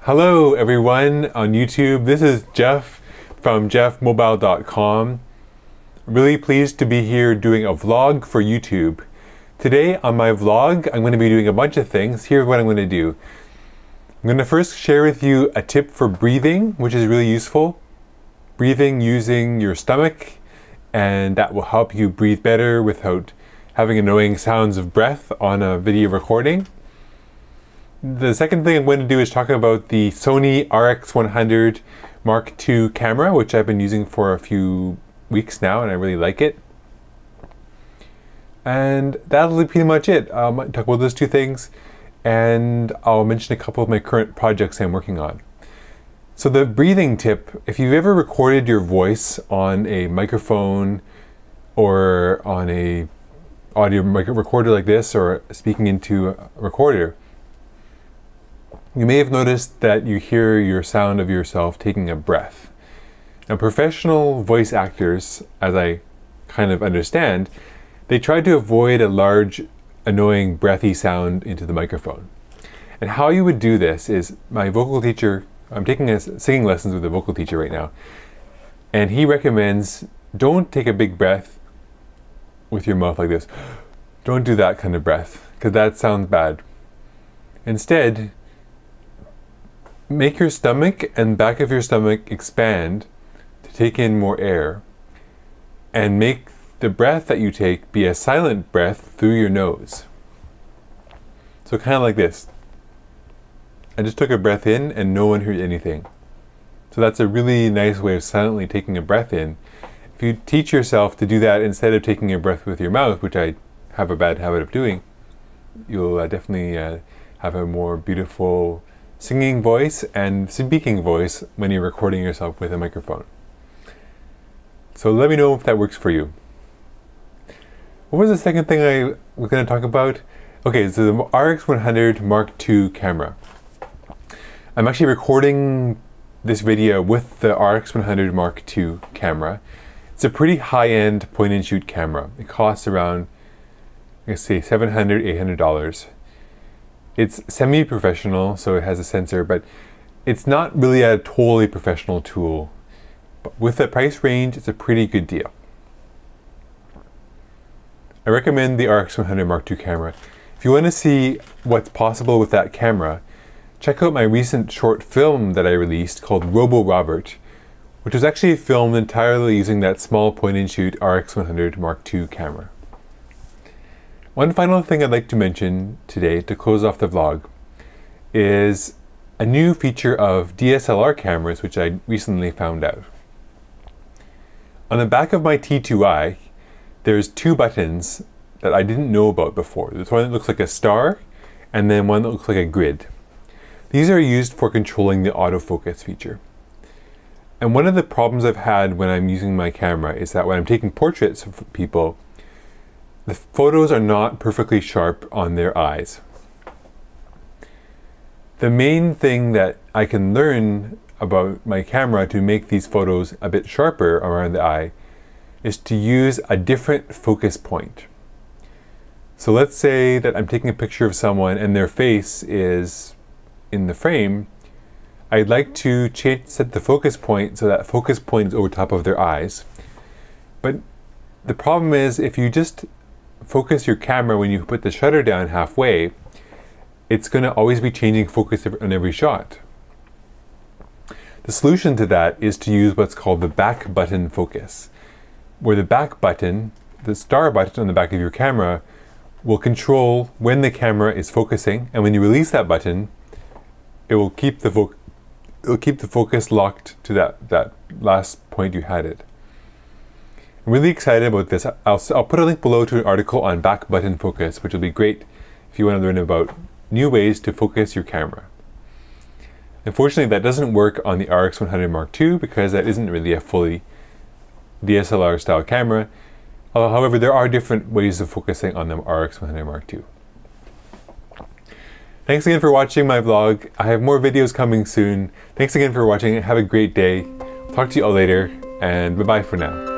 Hello everyone on YouTube. This is Geoff from geoffmobile.com. Really pleased to be here doing a vlog for YouTube. Today on my vlog, I'm going to be doing a bunch of things. Here's what I'm going to do. I'm going to first share with you a tip for breathing, which is really useful. Breathing using your stomach, and that will help you breathe better without having annoying sounds of breath on a video recording. The second thing I'm going to do is talk about the Sony RX100 Mk2 camera, which I've been using for a few weeks now and I really like it. And that'll be pretty much it. I'll talk about those two things and I'll mention a couple of my current projects I'm working on. So the breathing tip, if you've ever recorded your voice on a microphone or on a audio recorder like this or speaking into a recorder, you may have noticed that you hear your sound of yourself taking a breath. Now, professional voice actors, as I kind of understand, they try to avoid a large, annoying, breathy sound into the microphone. And how you would do this is, my vocal teacher, I'm taking singing lessons with a vocal teacher right now, and he recommends don't take a big breath with your mouth like this. Don't do that kind of breath, because that sounds bad. Instead, make your stomach and back of your stomach expand to take in more air, and make the breath that you take be a silent breath through your nose. So kind of like this. I just took a breath in and no one heard anything. So that's a really nice way of silently taking a breath in. If you teach yourself to do that instead of taking a breath with your mouth, which I have a bad habit of doing, you'll definitely have a more beautiful singing voice and speaking voice when you're recording yourself with a microphone. So let me know if that works for you. What was the second thing I was going to talk about? Okay, so the RX100 Mk2 camera. I'm actually recording this video with the RX100 Mk2 camera. It's a pretty high-end point-and-shoot camera. It costs around, let's say, $700, $800. It's semi-professional, so it has a sensor, but it's not really a totally professional tool. But with the price range, it's a pretty good deal. I recommend the RX100 Mk2 camera. If you want to see what's possible with that camera, check out my recent short film that I released called Robo Robert, which was actually filmed entirely using that small point-and-shoot RX100 Mk2 camera. One final thing I'd like to mention today to close off the vlog is a new feature of DSLR cameras which I recently found out. On the back of my T2i, there's two buttons that I didn't know about before. There's one that looks like a star and then one that looks like a grid. These are used for controlling the autofocus feature. And one of the problems I've had when I'm using my camera is that when I'm taking portraits of people, the photos are not perfectly sharp on their eyes. The main thing that I can learn about my camera to make these photos a bit sharper around the eye is to use a different focus point. So let's say that I'm taking a picture of someone and their face is in the frame. I'd like to set the focus point so that focus point is over top of their eyes. But the problem is if you just focus your camera when you put the shutter down halfway, it's going to always be changing focus on every shot. The solution to that is to use what's called the back button focus, where the back button, the star button on the back of your camera, will control when the camera is focusing, and when you release that button, it will keep the focus locked to that last point you had it. I'm really excited about this. I'll put a link below to an article on back button focus, which will be great if you want to learn about new ways to focus your camera. Unfortunately, that doesn't work on the RX100 Mk2 because that isn't really a fully DSLR style camera. However, there are different ways of focusing on the RX100 Mk2. Thanks again for watching my vlog. I have more videos coming soon. Thanks again for watching. Have a great day. Talk to you all later, and bye-bye for now.